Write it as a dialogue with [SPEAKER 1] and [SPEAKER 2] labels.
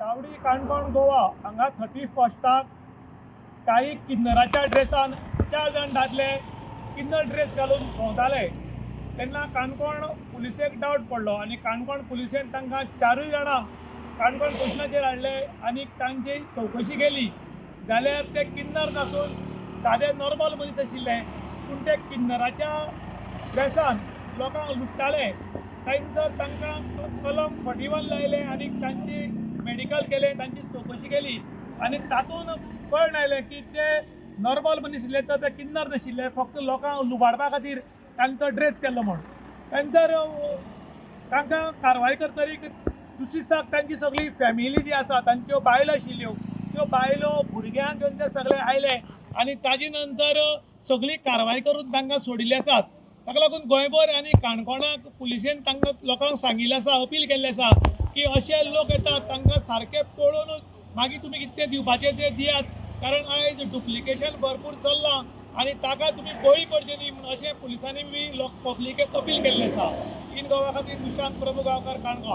[SPEAKER 1] चावडी काणकोण गोवा हांगा 31st काही किन्नराच्या ड्रेसान 4 जाण दादले किन्नर ड्रेस घालून भोंवताले तेन्ना काणकोण पुलिसेक डावट पडलो आनी काणकोण पुलिसेन तांकां 4 जाणांक काणकोण स्टेशनाचेर हाडले आनी तांची चवकशी केली जाल्यार ते किन्नर नासून सादे नॉर्मल मनीस आशिल्ले पूण ते किन्नराच्या ड्रेसान लोकांक लुट्टाले तांकां कलम 41 लायले आनी तांची मेडिकल केले तांची चवकशी केली आनी तातूंत कळून आयलें की ते नॉर्मल मनीस आशिल्ले तर ते किन्नर नाशिल्ले फक्त लोकांक लुबाडपा खातीर तांचो ड्रेस केल्लो म्हूण नंतर तांकां कारवाय करतरीक दुसरे दिसाक तांची सगळी फॅमिली जी आसा तांच्यो बायलो आशिल्ल्यो त्यो बायलो भुरग्यांक घेवन ते सगळे आयले आनी ताजे नंतर सगळी कारवाय करून तांकां सोडिल्ले आसात ताका लागून गोंयभर आनी काणकोणाक पुलिसेन तांकां लोकांक सांगिल्लें आसा अपील केल्लें आसा की अशे लोक येतात तांकां सारके पळोवन मागीर तुमी कितें दिवपाचें तें दियात कारण आयज डुप्लिकेशन भरपूर चल्लां आनी ताका तुमी बळी पडचे न्ही म्हूण अशें पुलिसांनी बी पब्लिकेक अपील केल्लें आसा इन गोवा खातीर निशांत प्रभू गांवकार काणकोण.